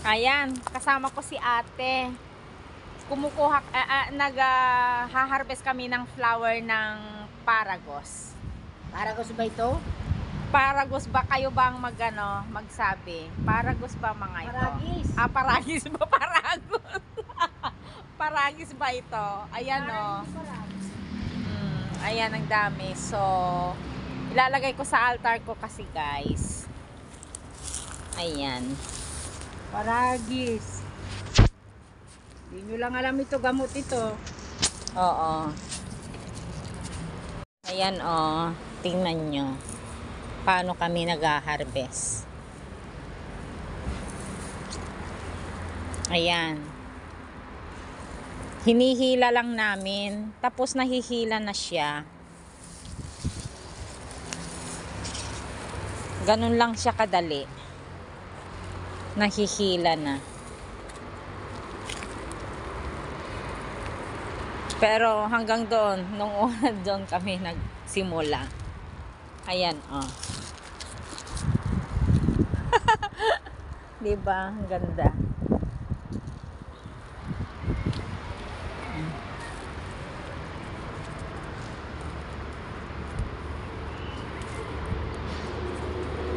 Ayan, kasama ko si ate. Kumukuha, nag-harvest kami ng flower ng Paragos. Paragos ba ito? Paragos ba? Kayo bang magsabi? Paragos ba mga ito? Paragis. Paragis ba? Paragos. Paragis ba ito? Ayan o. Ayan, ang dami. So, ilalagay ko sa altar ko kasi guys. Ayan. Paragis. Hindi nyo lang alam ito, gamot ito. Oo. Ayan o. Tingnan nyo. Paano kami nag-harvest. Ayan. Hinihila lang namin. Tapos nahihila na siya. Ganun lang siya kadali. Nahihila na. Pero hanggang doon, nung una doon kami nagsimula. Ayan, oh. Diba? Ang ganda.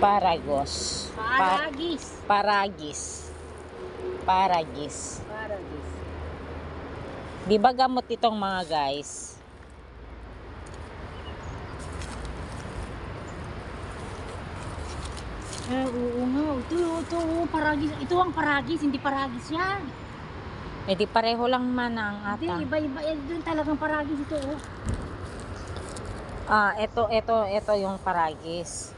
Paragos. Paragis. Paragis. Paragis. Paragis. Di ba gamot itong mga guys? Oo nga. Ito, paragis. Ito ang paragis, hindi paragis yan. Eh di pareho lang man ang Hindi, ata. iba-iba. Doon talagang paragis ito. Oh. Ito yung paragis.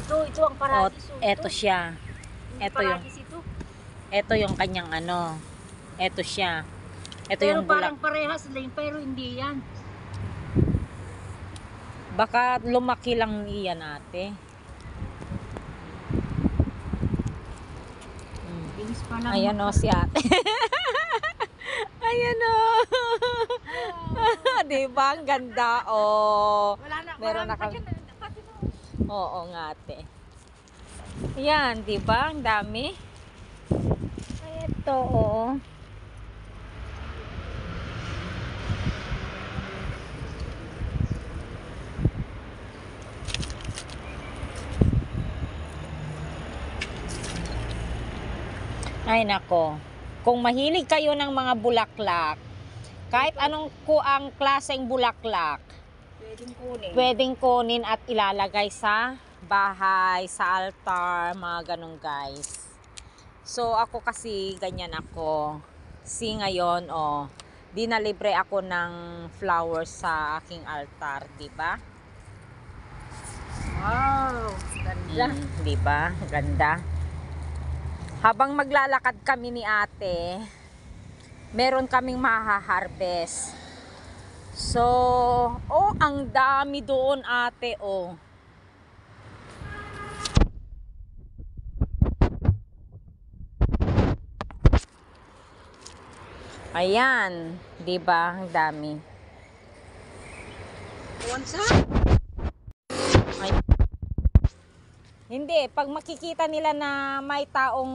Ito ang paragis. Ito siya. Ito yung kanyang ano. Ito siya. Ito Pero yung bulak. parang parehas lang, pero hindi yan. Baka lumaki lang iyan ate. Bilis pa lang. Ayan o si ate. Ayan o. Diba? Ang ganda o. Wala na. Meron na kami. Oo nga ate. Ayan, diba? Ang dami. Ito o. Ay nako. Kung mahilig kayo ng mga bulaklak, kahit anong ang klaseng bulaklak, pwedeng kunin at ilalagay sa bahay, sa altar, mga ganun guys. So ako kasi ganyan ako. Ngayon dinalibre ako ng flowers sa aking altar, di ba? Wow, ganda. Di ba? Ganda. Habang maglalakad kami ni ate, meron kaming maha-harvest. So, ang dami doon ate, oh. Ayan, 'di ba? Ang dami. Hindi, pag makikita nila na may taong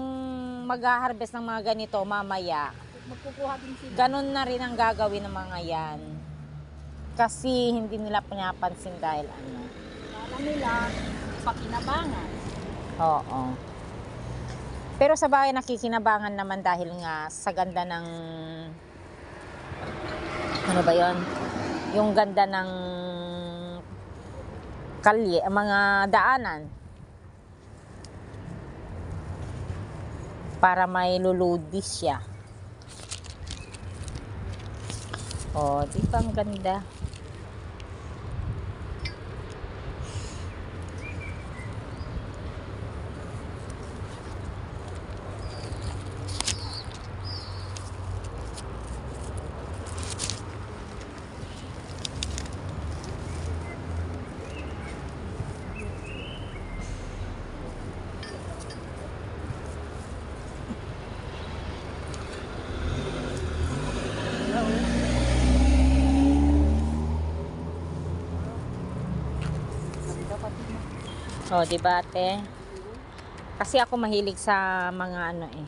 mag-harvest ng mga ganito mamaya, Magkukuha din sila. ganun na rin ang gagawin ng mga yan. Kasi hindi nila pinapansin dahil ano. Alam nila, pakinabangan. Oo. Pero sa bagay nakikinabangan naman dahil nga sa ganda ng ano ba 'yon? Yung ganda ng kalye, mga daanan. Para may luludis siya. Di ba ang ganda? Di ba ate? Kasi ako mahilig sa mga ano eh.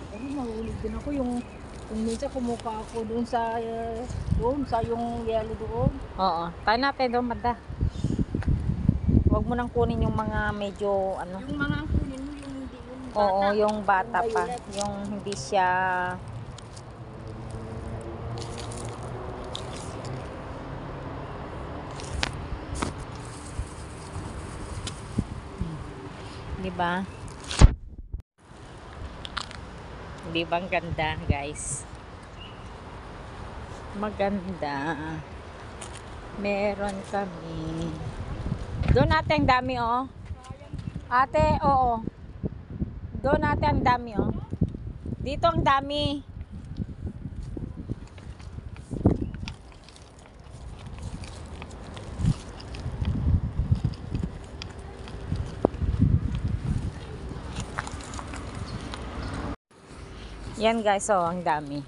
Pero mahulog din ako yung kung minsan kumuka ako doon sa yung yellow doon. Oo. Tayo natin doon, Mada. Huwag mo nang kunin yung mga medyo ano. Yung mga ang kunin mo yung hindi yung bata. Oo, yung bata Yung pa. violet. Yung hindi siya... Di ba? Di ba ang ganda, guys? Maganda. Meron kami. Doon natin ang dami, oh. Ate, oo. Doon natin ang dami, oh. Dito ang dami. Yan guys, oh, ang dami.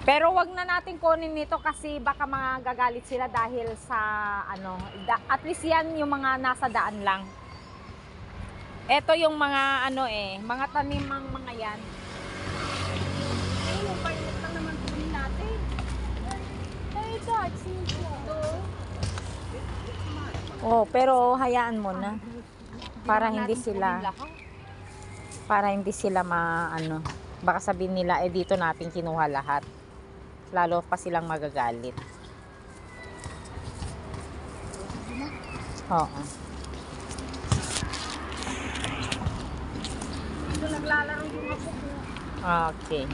Pero wag na natin kunin nito kasi baka magagalit sila dahil sa ano, at least yan yung mga nasa daan lang. Ito yung mga ano eh, mga tanimang mga yan. Ay, yung violet lang naman kunin natin. Ay, that's ito. Oh, pero hayaan mo na. Para hindi sila ano, baka sabihin nila eh dito natin kinuha lahat. Lalo pa silang magagalit. Oo. Dito naglalaro yung apo ko. Okay.